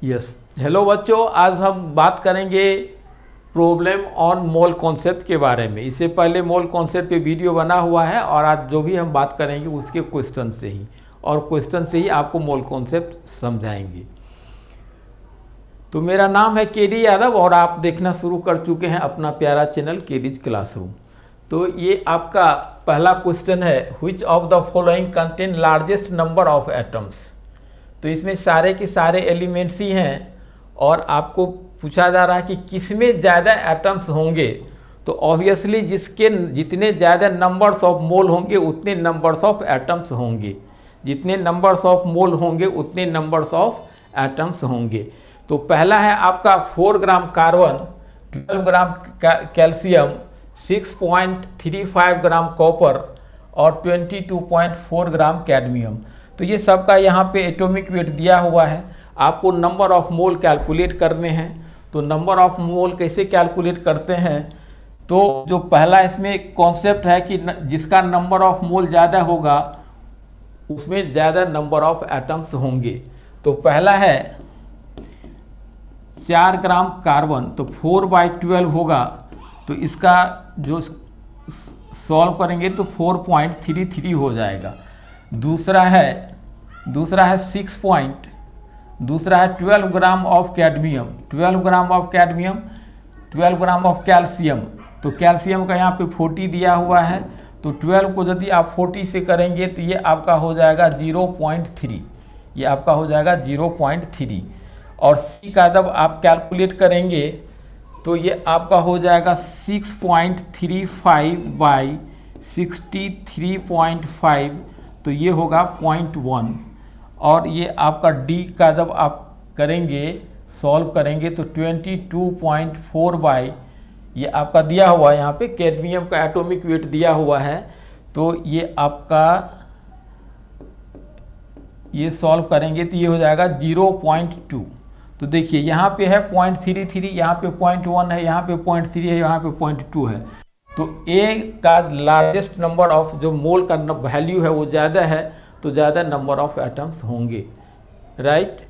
Yes, hello बच्चों, आज हम बात करेंगे प्रॉब्लम ऑन मोल कॉन्सेप्ट के बारे में। इससे पहले मोल कॉन्सेप्ट पे वीडियो बना हुआ है और आज जो भी हम बात करेंगे उसके क्वेश्चन से ही, और क्वेश्चन से ही आपको मोल कॉन्सेप्ट समझाएंगे। तो मेरा नाम है केडी यादव और आप देखना शुरू कर चुके हैं अपना प्यारा चैनल केडीज क्लासरूम। तो ये आपका पहला क्वेश्चन है, which of the following contain largest number of atoms. तो इसमें सारे के सारे एलिमेंट्स ही हैं और आपको पूछा जा रहा है कि किसमें ज़्यादा एटम्स होंगे। तो ऑब्वियसली जिसके जितने ज़्यादा नंबर्स ऑफ मोल होंगे उतने नंबर्स ऑफ एटम्स होंगे, जितने नंबर्स ऑफ मोल होंगे उतने नंबर्स ऑफ एटम्स होंगे। तो पहला है आपका 4 ग्राम कार्बन, 12 ग्राम कैल्शियम, 6.35 ग्राम कॉपर और 22.4 ग्राम कैडमियम। तो ये सब का यहाँ पे एटॉमिक वेट दिया हुआ है। आपको नंबर ऑफ मोल कैलकुलेट करने हैं। तो नंबर ऑफ मोल कैसे कैलकुलेट करते हैं, तो जो पहला इसमें कॉन्सेप्ट है कि जिसका नंबर ऑफ मोल ज़्यादा होगा उसमें ज़्यादा नंबर ऑफ एटम्स होंगे। तो पहला है 4 ग्राम कार्बन, तो 4/12 होगा। तो इसका जो सॉल्व करेंगे तो 4.33 हो जाएगा। दूसरा है 12 gram of cadmium, 12 gram of cadmium, 12 gram of calcium. तो कैल्शियम का यहाँ पे 40 दिया हुआ है। तो 12 को यदि आप 40 से करेंगे तो ये आपका हो जाएगा 0.3, ये आपका हो जाएगा 0.3। और सी का जब आप कैलकुलेट करेंगे तो ये आपका हो जाएगा 6.35/63.5, तो ये होगा 0.1। और ये आपका डी का जब आप करेंगे सॉल्व करेंगे तो 22.4 ये आपका दिया हुआ है, यहाँ पे कैडमियम का एटॉमिक वेट दिया हुआ है। तो ये आपका ये सॉल्व करेंगे तो ये हो जाएगा 0.2। तो देखिए यहाँ पे है 0.33, यहाँ पे 0.1 है, यहाँ पे 0.3 है, यहाँ पे 0.2 है। तो ए का लार्जेस्ट नंबर ऑफ जो मोल का वैल्यू है वो ज़्यादा है, तो ज़्यादा नंबर ऑफ एटम्स होंगे। राइट,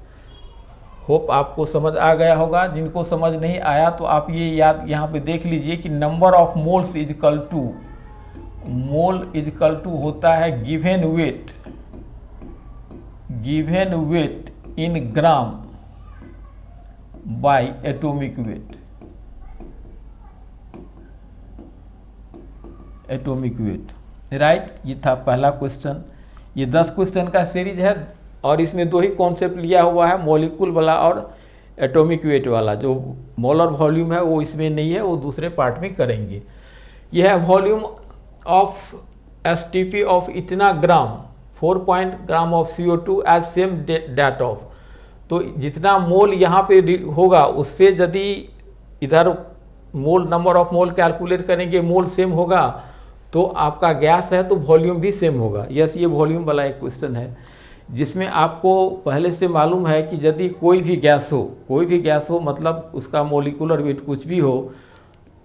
होप आपको समझ आ गया होगा। जिनको समझ नहीं आया तो आप ये याद यहाँ पे देख लीजिए कि number of moles is equal to होता है given weight in gram by atomic weight. Right, ये था पहला क्वेश्चन। ये 10 क्वेश्चन का सीरीज है और इसमें 2 ही कॉन्सेप्ट लिया हुआ है, मॉलिक्यूल वाला और एटॉमिक वेट वाला। जो मोलर वॉल्यूम है वो इसमें नहीं है, वो दूसरे पार्ट में करेंगे। यह है वॉल्यूम ऑफ एसटीपी ऑफ इतना gram, 4 gram of CO2 as same that of. तो जितना मोल यहाँ पे होगा उससे यदि इधर mole number of mole calculate करेंगे, मोल सेम होगा तो आपका गैस है तो वॉल्यूम भी सेम होगा। यस, ये वॉल्यूम वाला एक क्वेश्चन है जिसमें आपको पहले से मालूम है कि यदि कोई भी गैस हो मतलब उसका मोलिकुलर वेट कुछ भी हो,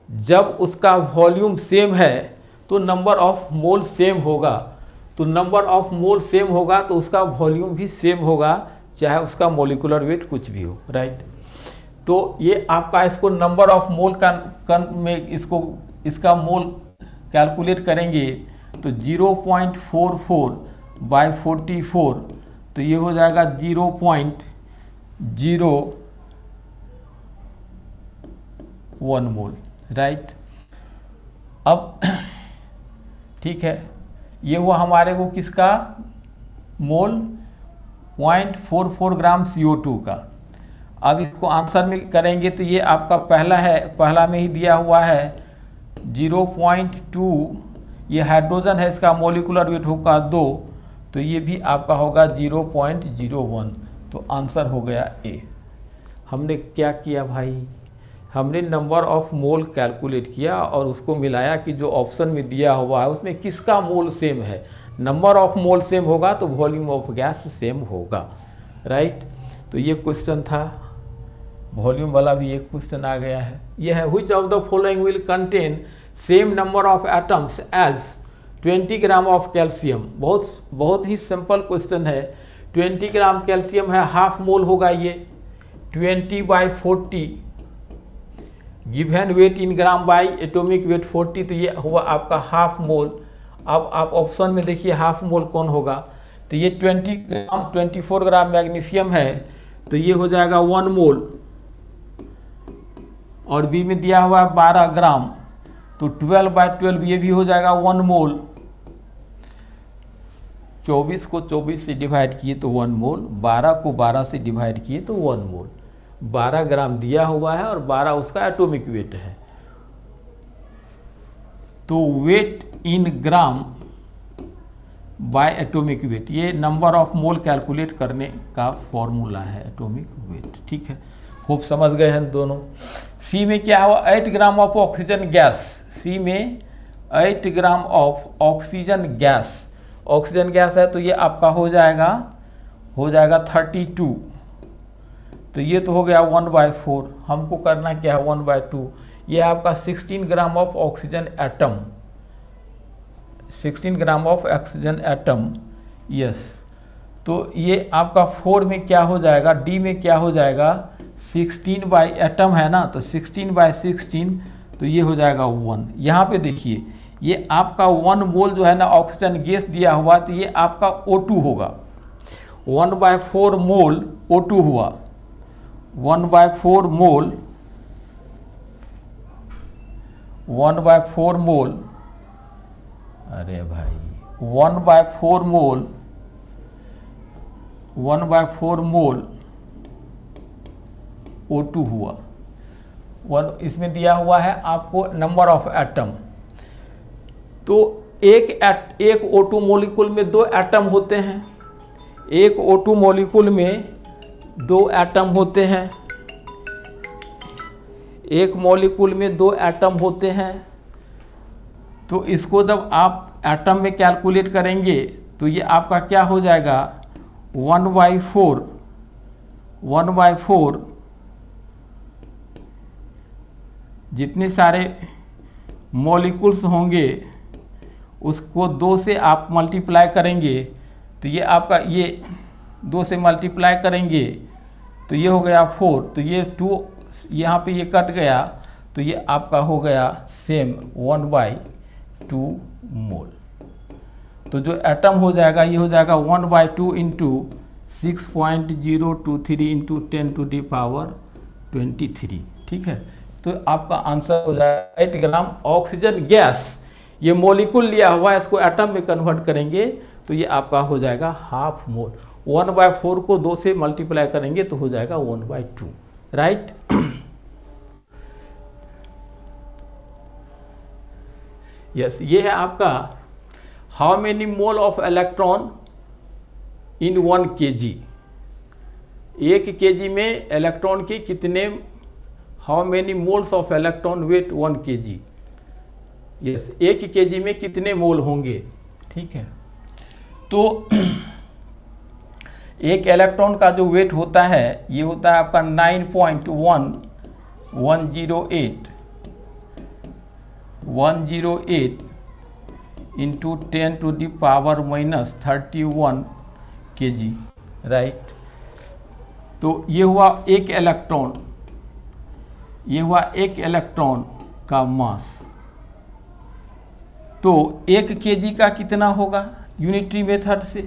जब उसका वॉल्यूम सेम है तो नंबर ऑफ मोल सेम होगा। तो नंबर ऑफ मोल सेम होगा तो उसका वॉल्यूम भी सेम होगा, चाहे उसका मोलिकुलर वेट कुछ भी हो। राइट, तो ये आपका इसको नंबर ऑफ मोल में इसका मोल कैलकुलेट करेंगे तो 0.44/44, तो ये हो जाएगा 0.01 मोल। राइट, अब ठीक है, ये हुआ हमारे को किसका मोल, 0.44 ग्राम CO2 का। अब इसको आंसर में करेंगे तो ये आपका पहला में ही दिया हुआ है 0.2। ये हाइड्रोजन है, इसका मोलिकुलर वेट होगा 2, तो ये भी आपका होगा 0.01। तो आंसर हो गया ए। हमने क्या किया भाई, हमने नंबर ऑफ मोल कैलकुलेट किया और उसको मिलाया कि जो ऑप्शन में दिया हुआ है उसमें किसका मोल सेम है। नंबर ऑफ मोल सेम होगा तो वॉल्यूम ऑफ गैस सेम होगा। राइट, तो ये क्वेश्चन था। वॉल्यूम वाला भी एक क्वेश्चन आ गया है। यह है which of the following will contain same number of atoms as 20 gram of calcium. बहुत ही सिंपल क्वेश्चन है। 20 ग्राम कैल्शियम है, हाफ मोल होगा ये। 20/40 given weight in gram by atomic weight 40, तो ये हुआ आपका हाफ मोल। अब आप ऑप्शन में देखिए हाफ मोल कौन होगा, तो ये 24 ग्राम मैग्नीशियम है, तो ये हो जाएगा 1 मोल। और बी में दिया हुआ है 12 ग्राम, तो 12/12 ये भी हो जाएगा 1 मोल। 24 को 24 से डिवाइड किए तो 1 मोल, 12 को 12 से डिवाइड किए तो 1 मोल। 12 ग्राम दिया हुआ है और 12 उसका एटॉमिक वेट है। तो weight in gram by atomic weight, ये नंबर ऑफ मोल कैलकुलेट करने का फॉर्मूला है एटॉमिक वेट। ठीक है, खूब समझ गए हैं दोनों। सी में क्या हुआ, 8 ग्राम ऑफ ऑक्सीजन गैस। सी में 8 gram of oxygen gas, oxygen gas है तो ये आपका हो जाएगा 32। तो ये तो हो गया 1/4। हमको करना क्या है 1/2। ये आपका 16 gram of oxygen atom, 16 gram of oxygen atom, yes. तो ये आपका 4 में क्या हो जाएगा, डी में क्या हो जाएगा, 16 बाई एटम है ना, तो 16/16, तो ये हो जाएगा 1। यहाँ पे देखिए ये आपका 1 मोल जो है ना ऑक्सीजन गैस दिया हुआ, तो ये आपका O2 होगा। 1/4 मोल O2 हुआ, 1/4 मोल, 1/4 मोल, अरे भाई 1/4 मोल, 1/4 मोल O2 हुआ। इसमें दिया हुआ है आपको नंबर ऑफ एटम। तो एक O2 मॉलिक्यूल में 2 एटम होते हैं, एक O2 मॉलिक्यूल में 2 एटम होते हैं, एक मॉलिक्यूल में 2 एटम होते हैं। तो इसको जब आप एटम में कैलकुलेट करेंगे तो ये आपका क्या हो जाएगा 1/4 जितने सारे मॉलिक्यूल्स होंगे उसको 2 से आप मल्टीप्लाई करेंगे, तो ये आपका ये 2 से मल्टीप्लाई करेंगे तो ये हो गया 4, तो ये 2 यहाँ पे ये कट गया, तो ये आपका हो गया सेम 1/2 मोल। तो जो एटम हो जाएगा ये हो जाएगा 1/2 इंटू 6.023 इंटू 10⁻23। ठीक है, तो आपका आंसर हो जाएगा 8 ग्राम ऑक्सीजन गैस। ये मॉलिक्यूल लिया हुआ है, इसको एटम में कन्वर्ट करेंगे तो ये आपका हो जाएगा हाफ मोल। 1/4 को 2 से मल्टीप्लाई करेंगे तो हो जाएगा 1/2, राइट। यस, ये है आपका how many mole of electron in 1 kg। 1 kg में इलेक्ट्रॉन के कितने, how many moles of electron weight 1 kg। Yes, 1 kg में कितने मोल होंगे। ठीक है, तो एक इलेक्ट्रॉन का जो वेट होता है ये होता है आपका 9.108 इंटू 10⁻³ kg, राइट। तो ये हुआ एक इलेक्ट्रॉन, ये हुआ एक इलेक्ट्रॉन का मास। तो 1 kg का कितना होगा यूनिटरी मेथड से,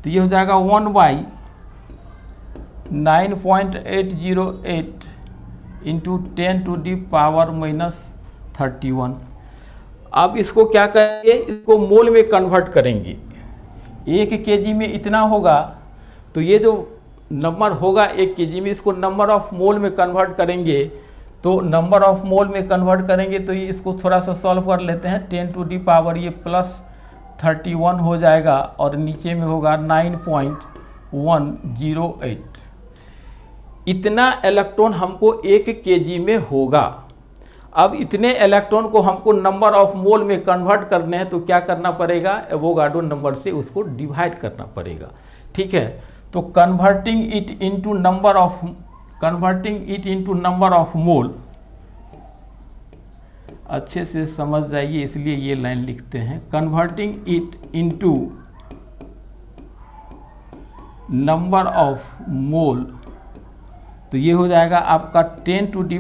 तो ये हो जाएगा 1/9.808 इंटू 10⁻31। अब इसको क्या करेंगे, इसको मोल में कन्वर्ट करेंगे। 1 kg में इतना होगा, तो ये जो नंबर होगा 1 kg में, इसको नंबर ऑफ मोल में कन्वर्ट करेंगे। तो नंबर ऑफ मोल में कन्वर्ट करेंगे तो ये इसको थोड़ा सा सॉल्व कर लेते हैं। 10⁻, ये +31 हो जाएगा और नीचे में होगा 9.108। इतना इलेक्ट्रॉन हमको 1 kg में होगा। अब इतने इलेक्ट्रॉन को हमको नंबर ऑफ मोल में कन्वर्ट करने हैं, तो क्या करना पड़ेगा, एवोगाड्रो नंबर से उसको डिवाइड करना पड़ेगा। ठीक है, तो converting it into number of mole, अच्छे से समझ जाइए इसलिए ये लाइन लिखते हैं। Converting it into number of mole तो ये हो जाएगा आपका 10 to the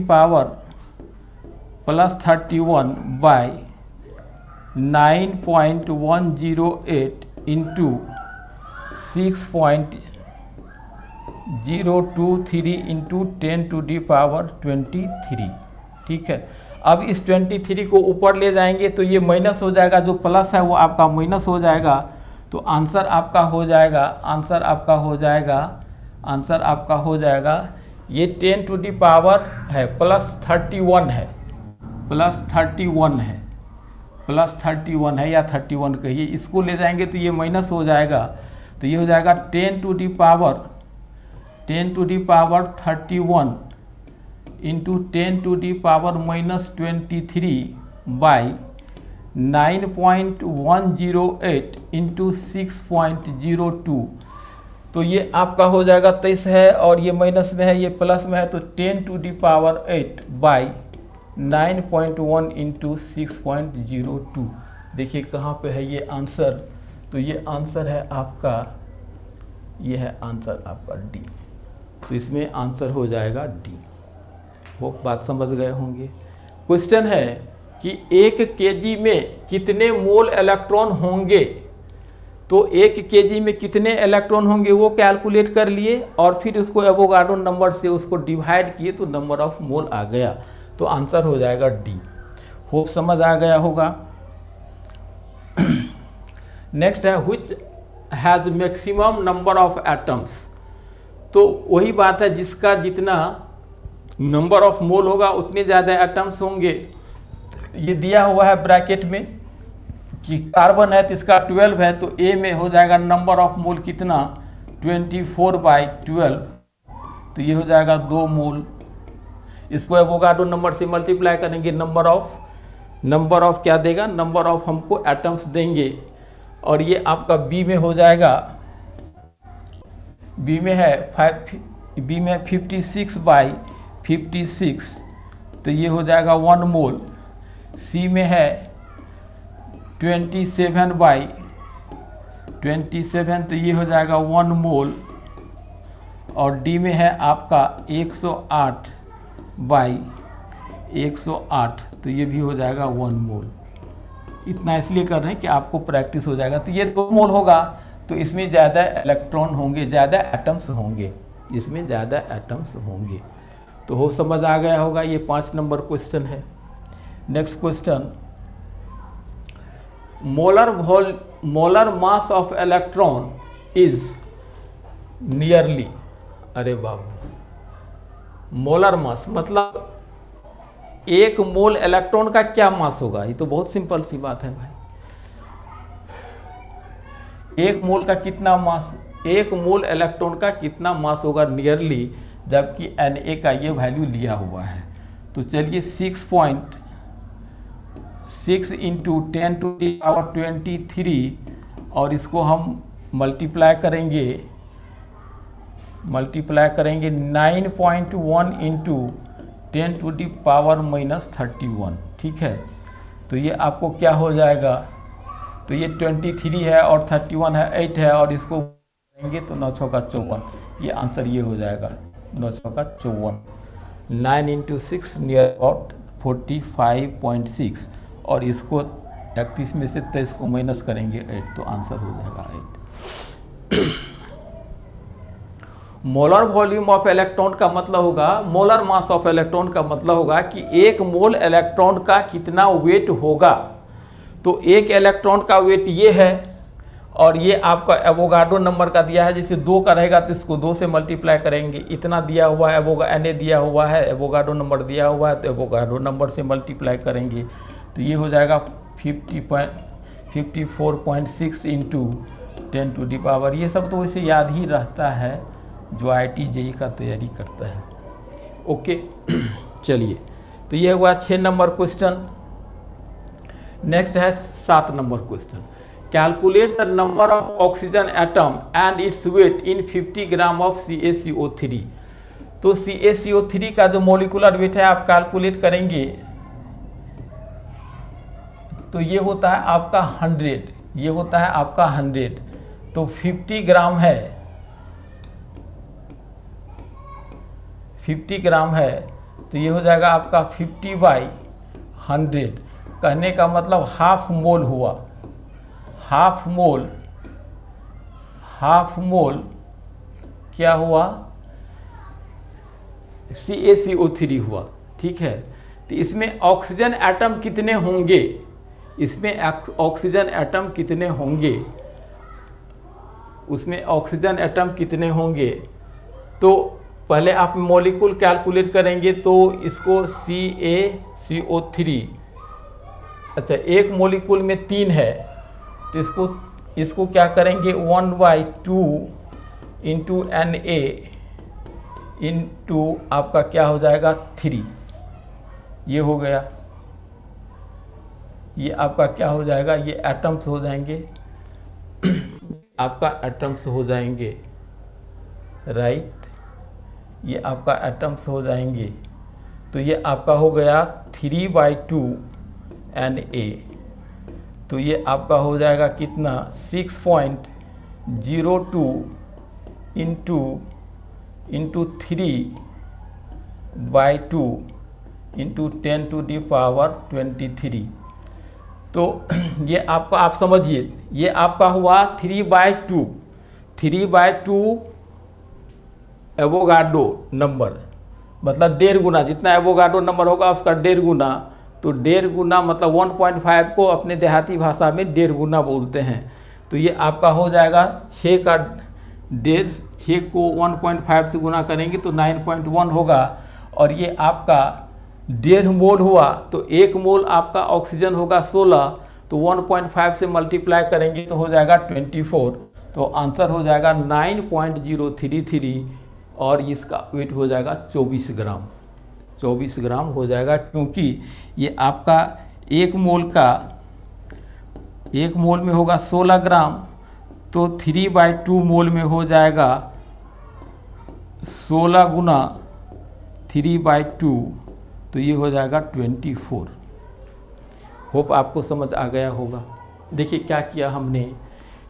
power plus 31 by 9.108 into 6.023 into 10 to the power 23। ठीक है, अब इस 23 को ऊपर ले जाएंगे तो ये माइनस हो जाएगा, जो प्लस है वो आपका माइनस हो जाएगा। तो आंसर आपका हो जाएगा ये 10 टू दी पावर है प्लस 31 है या 31 कहिए, इसको ले जाएंगे तो ये माइनस हो जाएगा। तो ये हो जाएगा 10 to the power 31 into 10 to the power minus 23 by 9.108 into 6.02। तो ये आपका हो जाएगा 23 है, और ये माइनस में है, ये प्लस में है, तो 10 to the power 8 by 9.1 into 6.02। देखिए कहाँ पे है ये आंसर, तो ये आंसर है आपका, ये है आंसर आपका डी। तो इसमें आंसर हो जाएगा डी। वो बात समझ गए होंगे। क्वेश्चन है कि 1 केजी में कितने मोल इलेक्ट्रॉन होंगे। तो 1 केजी में कितने इलेक्ट्रॉन होंगे वो कैलकुलेट कर लिए, और फिर उसको एवोगाड्रो नंबर से उसको डिवाइड किए तो नंबर ऑफ मोल आ गया। तो आंसर हो जाएगा डी। होप समझ आ गया होगा। नेक्स्ट है which has maximum number of atoms. तो वही बात है, जिसका जितना नंबर ऑफ मोल होगा उतने ज़्यादा एटम्स होंगे। ये दिया हुआ है ब्रैकेट में कि कार्बन है तो इसका 12 है, तो ए में हो जाएगा नंबर ऑफ मोल कितना 24/12। तो ये हो जाएगा 2 मोल। इसको एवोगाड्रो नंबर से मल्टीप्लाई करेंगे, नंबर ऑफ क्या देगा, नंबर ऑफ हमको एटम्स देंगे। और ये आपका बी में हो जाएगा, बी में है 56/56, तो ये हो जाएगा 1 मोल। सी में है 27/27, तो ये हो जाएगा 1 मोल। और डी में है आपका 108/108, तो ये भी हो जाएगा 1 मोल। इतना इसलिए कर रहे हैं कि आपको प्रैक्टिस हो जाएगा। तो ये 2 मोल होगा, तो इसमें ज़्यादा इलेक्ट्रॉन होंगे, ज़्यादा एटम्स होंगे, इसमें ज़्यादा एटम्स होंगे। तो हो समझ आ गया होगा। ये 5 नंबर क्वेश्चन है। Next question, molar mass of electron is nearly. अरे बाबू, मोलर मास मतलब 1 मोल इलेक्ट्रॉन का क्या मास होगा। ये तो बहुत सिंपल सी बात है भाई। 1 मोल का कितना मास, 1 मोल इलेक्ट्रॉन का कितना मास होगा नियरली, जबकि Na का ये वैल्यू लिया हुआ है। तो चलिए 6.6 इंटू 10 टू दी पावर 23, और इसको हम मल्टीप्लाई करेंगे 9.1 into 10 to the power minus 31। ठीक है, तो ये आपको क्या हो जाएगा, तो ये 23 है और 31 है, 8 है, और इसको करेंगे तो 9 6 54। ये आंसर ये हो जाएगा 9 6 54। 9 इंटू 6 नियर अबाउट 45.6, और इसको 31 में से 23 को माइनस करेंगे 8, तो आंसर हो जाएगा 8। मोलर वॉल्यूम ऑफ इलेक्ट्रॉन का मतलब होगा, मोलर मास ऑफ इलेक्ट्रॉन का मतलब होगा कि 1 मोल इलेक्ट्रॉन का कितना वेट होगा। तो 1 इलेक्ट्रॉन का वेट ये है, और ये आपका एवोगाड्रो नंबर का दिया है। जैसे 2 का रहेगा तो इसको 2 से मल्टीप्लाई करेंगे, इतना दिया हुआ है, Na दिया हुआ है, एवोगाड्रो नंबर दिया हुआ है, तो एवोगाड्रो नंबर से मल्टीप्लाई करेंगे। तो ये हो जाएगा 54.6 इंटू 10 टू दी पावर। ये सब तो वैसे याद ही रहता है जो IIT JEE का तैयारी करता है। ओके, चलिए, तो ये हुआ 6 नंबर क्वेश्चन। नेक्स्ट है 7 number question. Calculate the number of oxygen atom and its weight in 50 gram of CaCO3। तो CaCO3 का जो मोलिकुलर वेट है आप कैलकुलेट करेंगे, तो ये होता है आपका 100, ये होता है आपका 100। तो 50 ग्राम है, 50 ग्राम है तो ये हो जाएगा आपका 50/100। कहने का मतलब हाफ मोल हुआ, हाफ मोल क्या हुआ, CaCO3 हुआ। ठीक है, तो इसमें ऑक्सीजन एटम कितने होंगे, इसमें ऑक्सीजन एटम कितने होंगे, उसमें ऑक्सीजन एटम कितने होंगे, तो पहले आप मॉलिक्यूल कैलकुलेट करेंगे तो इसको CaCO3, अच्छा एक मॉलिक्यूल में 3 है तो इसको क्या करेंगे 1/2 इंटू Na इंटू आपका क्या हो जाएगा 3, ये हो गया, ये आपका क्या हो जाएगा, ये एटम्स हो जाएंगे आपका एटम्स हो जाएंगे, राइट, ये आपका एटम्स हो जाएंगे। तो ये आपका हो गया 3/2 Na, तो ये आपका हो जाएगा कितना 6.02 इंटू 3/2 इंटू 10⁻23। तो ये आपका आप समझिए, ये आपका हुआ 3/2 एवोगाड्रो नंबर, मतलब 1.5 गुना, जितना एवोगाड्रो नंबर होगा उसका 1.5 गुना, तो 1.5 गुना मतलब 1.5 को अपने देहाती भाषा में 1.5 गुना बोलते हैं। तो ये आपका हो जाएगा 6 का 1.5, 6 को 1.5 से गुना करेंगे तो 9.1 होगा, और ये आपका 1.5 मोल हुआ, तो 1 मोल आपका ऑक्सीजन होगा 16, तो 1.5 से मल्टीप्लाई करेंगे तो हो जाएगा 24, तो आंसर हो जाएगा 9.033, और इसका वेट हो जाएगा 24 ग्राम, 24 ग्राम हो जाएगा, क्योंकि ये आपका 1 मोल में होगा 16 ग्राम, तो 3/2 मोल में हो जाएगा 16 गुना 3/2, तो ये हो जाएगा 24। होप आपको समझ आ गया होगा। देखिए क्या किया हमने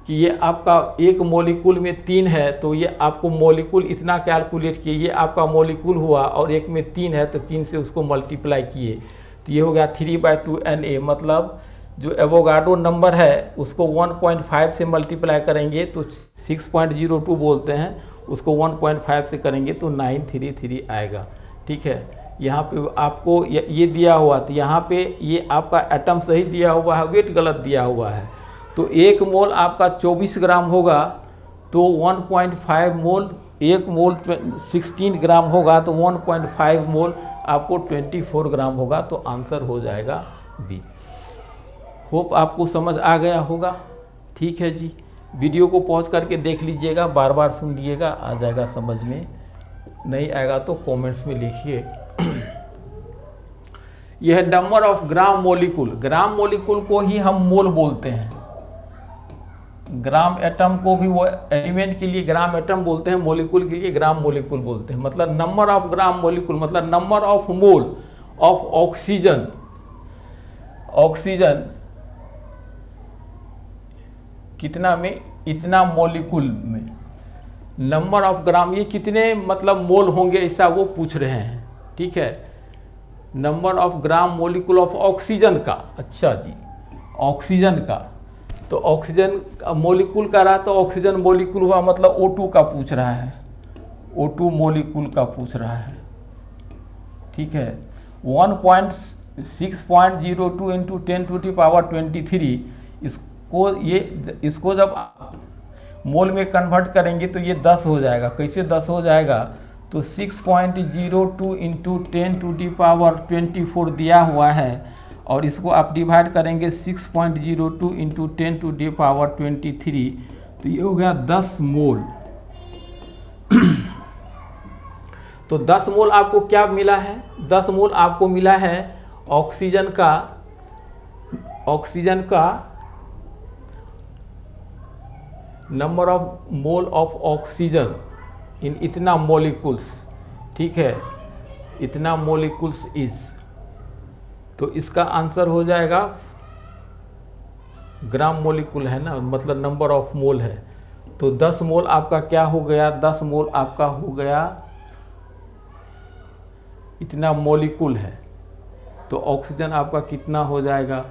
कि ये आपका एक मॉलिक्यूल में 3 है, तो ये आपको मॉलिक्यूल इतना कैलकुलेट किए, ये आपका मॉलिक्यूल हुआ और एक में 3 है तो 3 से उसको मल्टीप्लाई किए, तो ये हो गया 3/2 Na, मतलब जो एवोगाड्रो नंबर है उसको 1.5 से मल्टीप्लाई करेंगे तो 6.02 बोलते हैं, उसको 1.5 से करेंगे तो 933 आएगा। ठीक है, यहाँ पे आपको ये दिया हुआ, तो यहाँ पे ये आपका एटम सही दिया हुआ है, वेट गलत दिया हुआ है, तो 1 मोल आपका 24 ग्राम होगा, तो 1.5 मोल, 1 मोल 16 ग्राम होगा, तो 1.5 मोल आपको 24 ग्राम होगा, तो आंसर हो जाएगा बी। होप आपको समझ आ गया होगा। ठीक है जी, वीडियो को पॉज करके देख लीजिएगा, बार बार सुन लीजिएगा, आ जाएगा समझ में, नहीं आएगा तो कमेंट्स में लिखिए। यह है number of gram molecule, gram molecule को ही हम मोल बोलते हैं, ग्राम एटम को भी वो एलिमेंट के लिए ग्राम एटम बोलते हैं, मॉलिक्यूल के लिए ग्राम मॉलिक्यूल बोलते हैं। मतलब नंबर ऑफ ग्राम मॉलिक्यूल मतलब number of mole of oxygen, oxygen कितना में, इतना मॉलिक्यूल में, नंबर ऑफ ग्राम, ये कितने मतलब मोल होंगे ऐसा वो पूछ रहे हैं। ठीक है, number of gram molecule of oxygen का, अच्छा जी ऑक्सीजन का, तो ऑक्सीजन मॉलिक्यूल का रहा तो ऑक्सीजन मॉलिक्यूल हुआ, मतलब O2 का पूछ रहा है, O2 मॉलिक्यूल का पूछ रहा है। ठीक है, 1.6.02 इंटू 10⁻23, इसको जब मोल में कन्वर्ट करेंगे तो ये 10 हो जाएगा। कैसे 10 हो जाएगा, तो 6.02 इंटू 10⁻24 दिया हुआ है, और इसको आप डिवाइड करेंगे 6.02 इंटू 10⁻23, तो ये हो गया 10 मोल। तो 10 मोल आपको क्या मिला है, 10 मोल आपको मिला है ऑक्सीजन का number of mole of oxygen in इतना मॉलिक्यूल्स। ठीक है, इतना मॉलिक्यूल्स इज, तो इसका आंसर हो जाएगा, ग्राम मॉलिक्यूल है ना, मतलब नंबर ऑफ मोल है, तो 10 मोल आपका क्या हो गया, 10 मोल आपका हो गया इतना मॉलिक्यूल है, तो ऑक्सीजन आपका कितना हो जाएगा?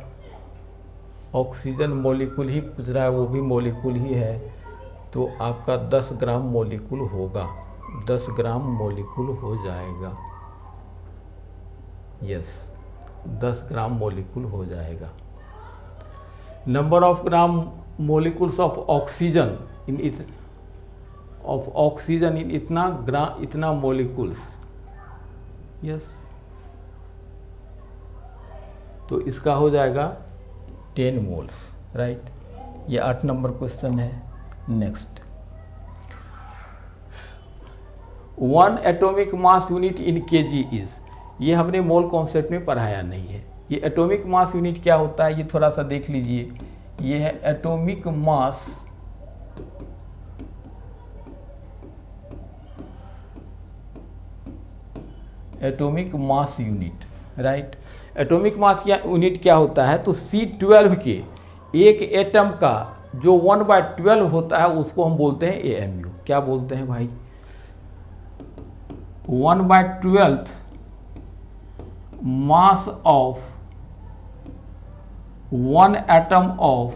ऑक्सीजन मॉलिक्यूल ही पूछ रहा है, वो भी मॉलिक्यूल ही है, तो आपका 10 ग्राम मॉलिक्यूल होगा, 10 ग्राम मॉलिक्यूल हो जाएगा। यस, 10 ग्राम मॉलिक्यूल हो जाएगा। Number of gram molecules of oxygen in इतना ग्राम, इतना मॉलिक्यूल्स। यस, तो इसका हो जाएगा 10 मोल्स, राइट। ये 8 नंबर क्वेश्चन है। Next, 1 atomic mass unit in KG is. ये हमने मोल कॉन्सेप्ट में पढ़ाया नहीं है। ये एटॉमिक मास यूनिट क्या होता है, ये थोड़ा सा देख लीजिए। ये है atomic mass unit, right. Atomic mass unit क्या होता है, तो C12 के एक एटम का जो 1/12 होता है उसको हम बोलते हैं AMU। क्या बोलते हैं भाई? 1/12 mass of 1 atom of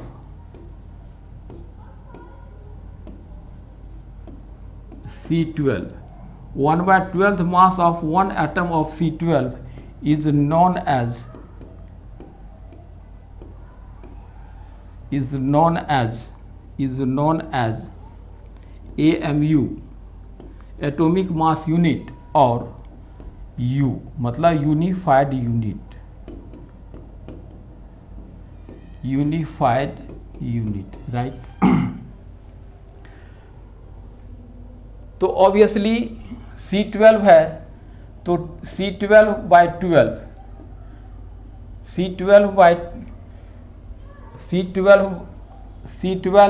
C12, 1/12 mass of 1 atom of C12 is known as AMU, atomic mass unit, और U मतलब यूनिफाइड यूनिट, राइट। तो ऑब्वियसली C12 है, तो C12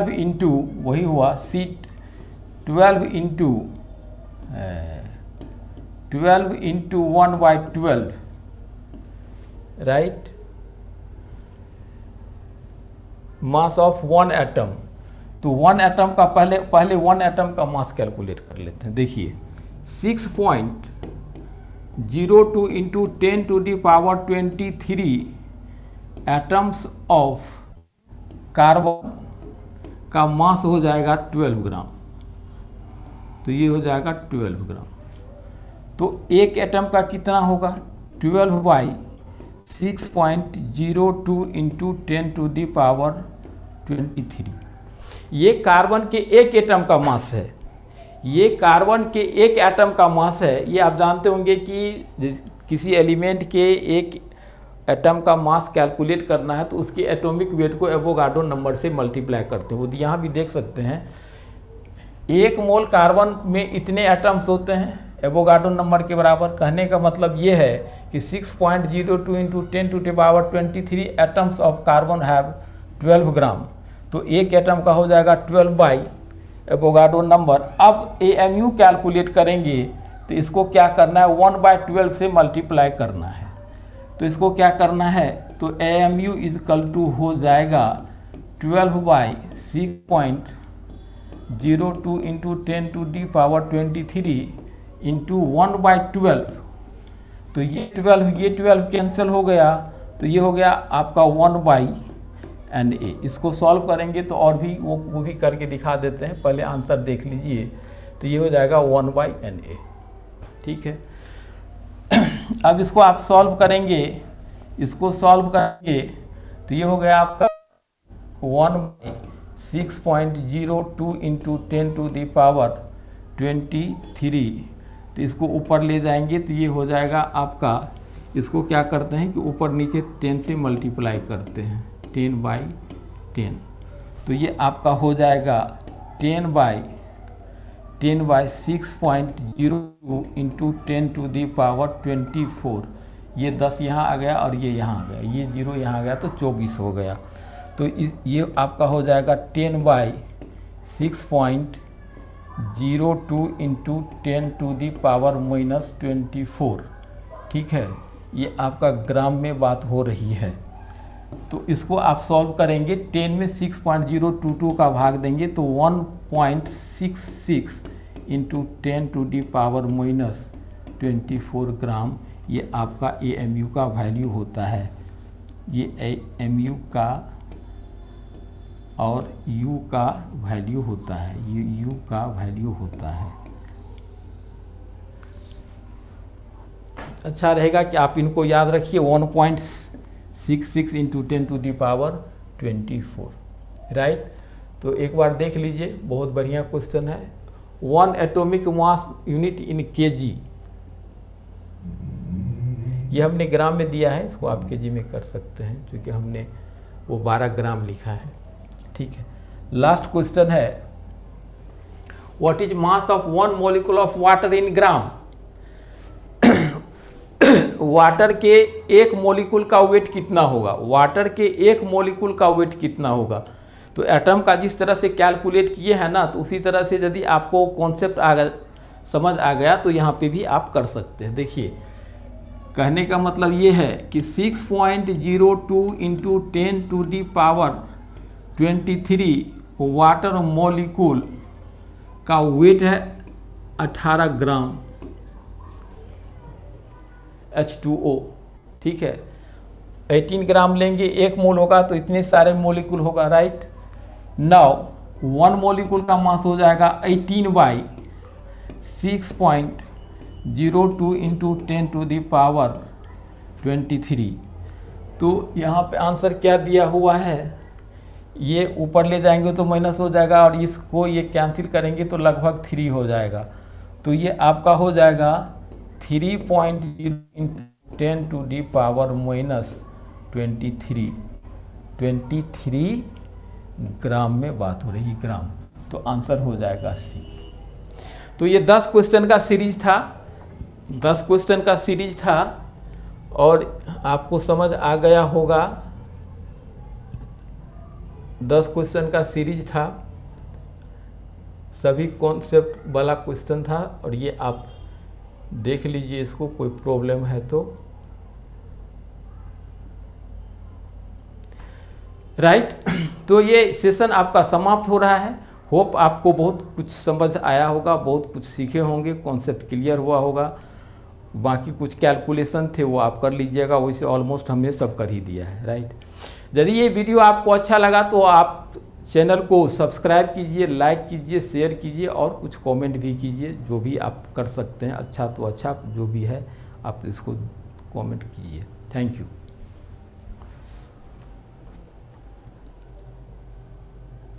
इंटू वही हुआ C12 into 1/12, right, mass of 1 atom. तो 1 atom का पहले 1 एटम का मास कैलकुलेट कर लेते हैं। देखिए 6.02 इंटू 10⁻23 एटम्स ऑफ कार्बन का मास हो जाएगा 12 ग्राम। तो ये हो जाएगा 12 ग्राम। तो एक एटम का कितना होगा? 12/6.02 इंटू 10⁻23। ये कार्बन के एक एटम का मास है। ये कार्बन के एक एटम का मास है। ये आप जानते होंगे कि किसी एलिमेंट के एक एटम का मास कैलकुलेट करना है तो उसके एटॉमिक वेट को एवोगाड्रो नंबर से मल्टीप्लाई करते हैं। वो यहाँ भी देख सकते हैं, 1 मोल कार्बन में इतने एटम्स होते हैं एवोगाड्रो नंबर के बराबर। कहने का मतलब ये है कि 6.02 into 10⁻23 atoms of carbon have 12 ग्राम। तो एक एटम का हो जाएगा 12 बाई एवोगाड्रो नंबर। अब AMU कैलकुलेट करेंगे तो इसको क्या करना है, 1/12 से मल्टीप्लाई करना है। तो इसको क्या करना है, तो AMU इजकल टू हो जाएगा 12/6.02 इंटू 10⁻23 इंटू 1/12। तो ये 12 कैंसिल हो गया, तो ये हो गया आपका 1/NA। इसको सॉल्व करेंगे तो और भी वो भी करके दिखा देते हैं, पहले आंसर देख लीजिए। तो ये हो जाएगा 1/NA, ठीक है। अब इसको आप सॉल्व करेंगे, तो ये हो गया आपका 1/6.02 इंटू 10⁻23। तो इसको ऊपर ले जाएंगे तो ये हो जाएगा आपका, इसको क्या करते हैं कि ऊपर नीचे 10 से मल्टीप्लाई करते हैं, 10/10। तो ये आपका हो जाएगा 10/6.02 इंटू 10⁻24। ये 10 यहाँ आ गया और ये यहाँ आ गया, ये 0 यहाँ आ गया तो 24 हो गया। तो ये आपका हो जाएगा 10/6.02 इंटू 10⁻24, ठीक है। ये आपका ग्राम में बात हो रही है। तो इसको आप सॉल्व करेंगे, 10 में 6.022 का भाग देंगे तो 1.66 इंटू 10⁻24 ग्राम ये आपका AMU का वैल्यू होता है, ये AMU का और U का वैल्यू होता है, ये U का वैल्यू होता है। अच्छा रहेगा कि आप इनको याद रखिए, 1.66 इंटू 10⁻²4, राइट। तो एक बार देख लीजिए, बहुत बढ़िया क्वेश्चन है। 1 atomic mass unit in kg, ये हमने ग्राम में दिया है, इसको आप kg में कर सकते हैं क्योंकि हमने वो 12 ग्राम लिखा है, ठीक है। लास्ट क्वेश्चन है, what is mass of 1 molecule of water in gram. Water के एक मॉलिक्यूल का वेट कितना होगा, वाटर के एक मॉलिक्यूल का वेट कितना होगा। तो एटम का जिस तरह से कैलकुलेट किए हैं ना, तो उसी तरह से यदि आपको कॉन्सेप्ट समझ आ गया तो यहाँ पे भी आप कर सकते हैं। देखिए, कहने का मतलब ये है कि 6.02 इंटू 10⁻23 वाटर मॉलिक्यूल का वेट है 18 ग्राम H2O, ठीक है। 18 ग्राम लेंगे, 1 मोल होगा तो इतने सारे मॉलिक्यूल होगा, राइट। नाउ 1 मॉलिक्यूल का मास हो जाएगा 18/6.02 इंटू 10⁻23। तो यहाँ पे आंसर क्या दिया हुआ है, ये ऊपर ले जाएंगे तो माइनस हो जाएगा और इसको ये कैंसिल करेंगे तो लगभग 3 हो जाएगा। तो ये आपका हो जाएगा 3.0 10⁻⁻23। 23 ग्राम में बात हो रही, ग्राम। तो आंसर हो जाएगा C। तो ये 10 क्वेश्चन का सीरीज था, 10 क्वेश्चन का सीरीज था और आपको समझ आ गया होगा। 10 क्वेश्चन का सीरीज था, सभी कॉन्सेप्ट वाला क्वेश्चन था और ये आप देख लीजिए, इसको कोई प्रॉब्लम है तो, राइट। तो ये सेशन आपका समाप्त हो रहा है। होप आपको बहुत कुछ समझ आया होगा, बहुत कुछ सीखे होंगे, कॉन्सेप्ट क्लियर हुआ होगा। बाकी कुछ कैलकुलेशन थे वो आप कर लीजिएगा, वैसे ऑलमोस्ट हमने सब कर ही दिया है, राइट। यदि ये वीडियो आपको अच्छा लगा तो आप चैनल को सब्सक्राइब कीजिए, लाइक कीजिए, शेयर कीजिए और कुछ कमेंट भी कीजिए, जो भी आप कर सकते हैं। अच्छा तो अच्छा, जो भी है आप इसको कमेंट कीजिए। Thank you.